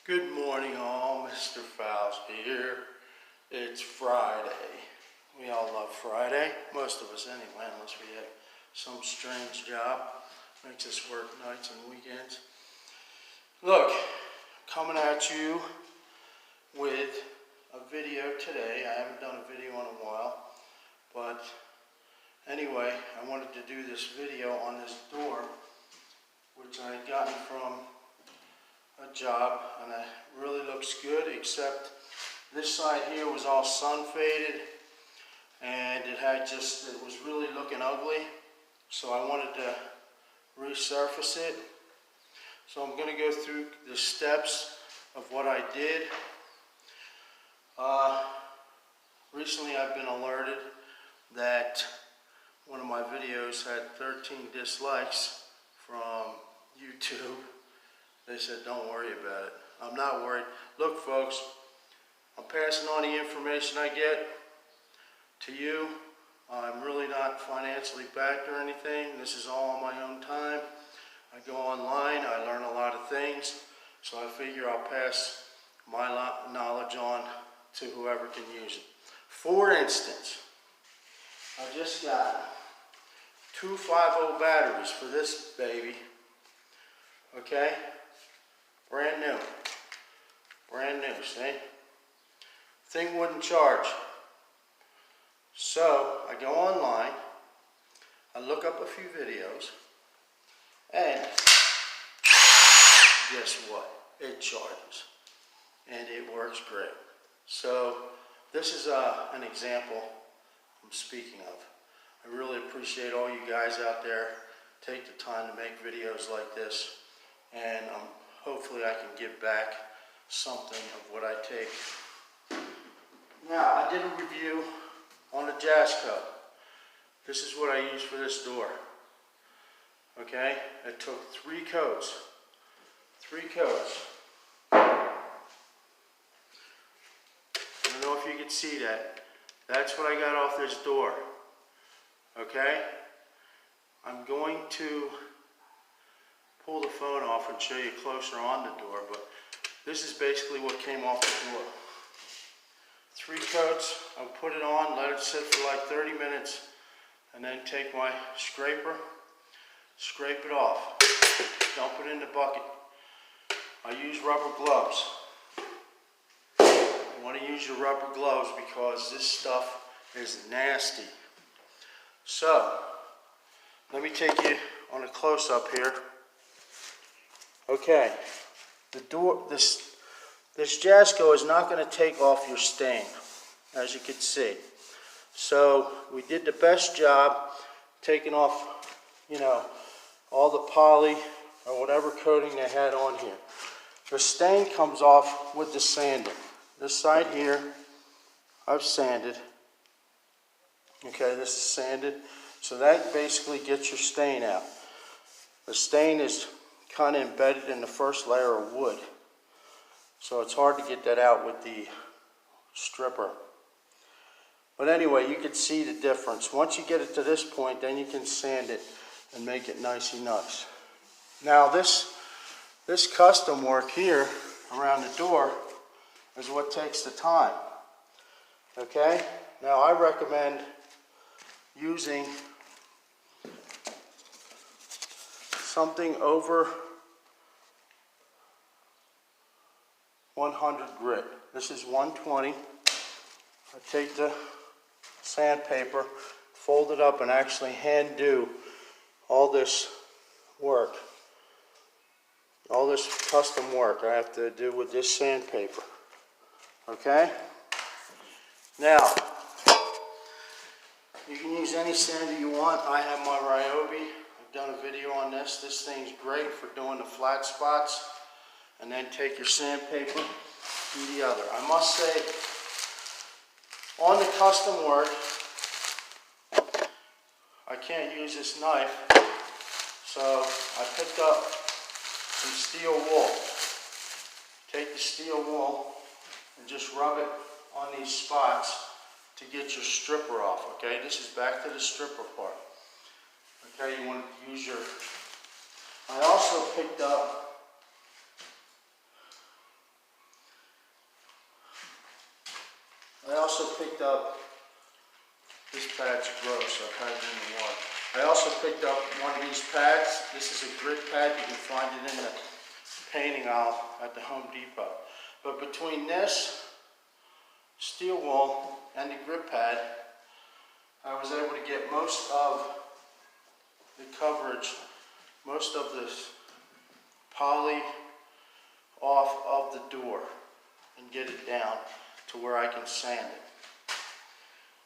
Good morning all, Mr. Fowles here. It's Friday. We all love Friday, most of us anyway, unless we have some strange job. Makes us work nights and weekends. Look, coming at you with a video today. I haven't done a video in a while, but anyway, I wanted to do this video on this door, which I had gotten from a job, and it really looks good, except this side here was all sun faded and it was really looking ugly, so I wanted to resurface it. So I'm going to go through the steps of what I did. Recently I've been alerted that one of my videos had 13 dislikes from YouTube. They said, don't worry about it. I'm not worried. Look, folks, I'm passing on the information I get to you. I'm really not financially backed or anything. This is all on my own time. I go online, I learn a lot of things, so I figure I'll pass my knowledge on to whoever can use it. For instance, I just got 2 5-volt batteries for this baby, okay? Brand new, see? Thing wouldn't charge. So I go online, I look up a few videos, and guess what? It charges, and it works great. So this is an example I'm speaking of. I really appreciate all you guys out there take the time to make videos like this, and hopefully I can give back something of what I take. Now, I did a review on the Jasco. This is what I used for this door. Okay? It took 3 coats. 3 coats. I don't know if you can see that. That's what I got off this door. Okay? I'm going to pull the phone off and show you closer on the door, but this is basically what came off the door. 3 coats, I'll put it on, let it sit for like 30 minutes, and then take my scraper, scrape it off, dump it in the bucket. I use rubber gloves. You want to use your rubber gloves because this stuff is nasty. So, let me take you on a close-up here. Okay, the door, this Jasco is not going to take off your stain, as you can see. So we did the best job taking off, all the poly or whatever coating they had on here. The stain comes off with the sanding. This side here, I've sanded. Okay, this is sanded. So that basically gets your stain out. The stain is kind of embedded in the first layer of wood, so it's hard to get that out with the stripper. But anyway, you can see the difference. Once you get it to this point, then you can sand it and make it nicey nice. Now this custom work here around the door is what takes the time. Okay? Now I recommend using something over 100 grit. This is 120. I take the sandpaper, fold it up, and actually hand do all this work. All this custom work I have to do with this sandpaper. Okay? Now, you can use any sander you want. I have my Ryobi. I've done a video on this. This thing's great for doing the flat spots. And then take your sandpaper, do the other. I must say, on the custom work, I can't use this knife, so I picked up some steel wool. Take the steel wool and just rub it on these spots to get your stripper off, okay? This is back to the stripper part. Okay, you want to use your... I also picked up also picked up, this pad's gross, I've had it in the water. I also picked up one of these pads. This is a grit pad. You can find it in the painting aisle at the Home Depot. But between this steel wool and the grit pad, I was able to get most of the coverage, most of this poly off of the door and get it down to where I can sand it.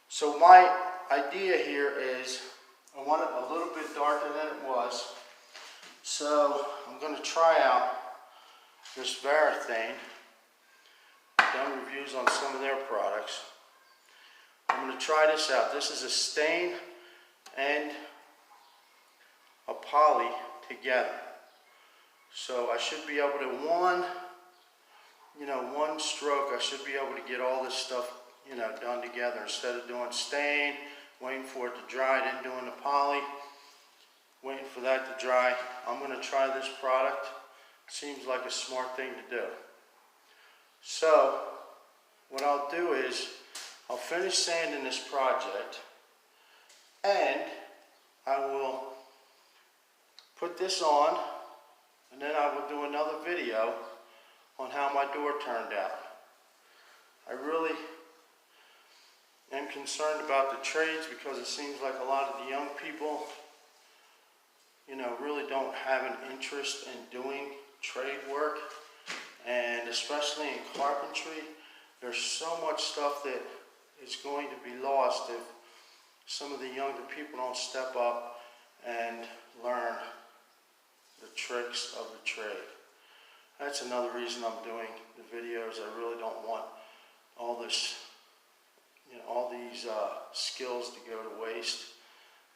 So my idea here is I want it a little bit darker than it was. So I'm going to try out this Varathane. I've done reviews on some of their products. I'm going to try this out. This is a stain and a poly together. So I should be able to one stroke, I should be able to get all this stuff, done together instead of doing stain, waiting for it to dry, then doing the poly, waiting for that to dry. I'm going to try this product. Seems like a smart thing to do. So what I'll do is I'll finish sanding this project and I will put this on, and then I will do another video on how my door turned out. I really am concerned about the trades because it seems like a lot of the young people, really don't have an interest in doing trade work, and especially in carpentry, there's so much stuff that is going to be lost if some of the younger people don't step up and learn the tricks of the trade. That's another reason I'm doing the videos. I really don't want all this, all these skills to go to waste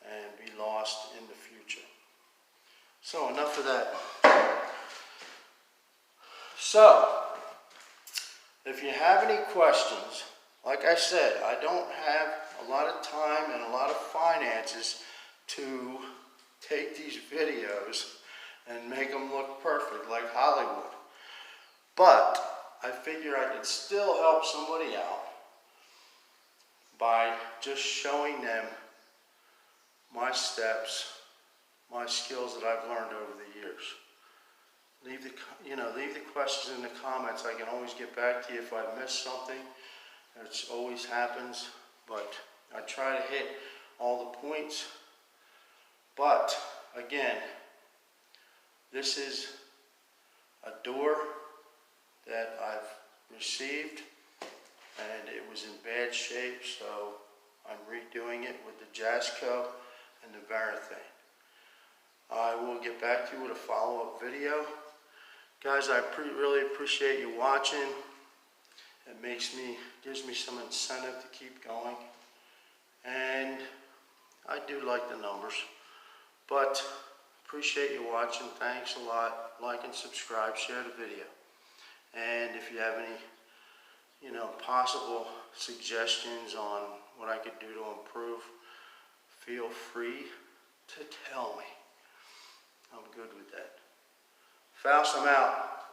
and be lost in the future. So enough of that. So, if you have any questions, like I said, I don't have a lot of time and a lot of finances to take these videos and make them look perfect like Hollywood. But I figure I could still help somebody out by just showing them my steps, my skills that I've learned over the years. Leave the questions in the comments. I can always get back to you if I missed something. It always happens, but I try to hit all the points. But again, this is a door that I've received and it was in bad shape, so I'm redoing it with the Jasco and the Varathane. I will get back to you with a follow-up video. Guys, I really appreciate you watching. It gives me some incentive to keep going. And I do like the numbers. But appreciate you watching. Thanks a lot. Like and subscribe. Share the video. And if you have any, possible suggestions on what I could do to improve, feel free to tell me. I'm good with that. Faust, I'm out.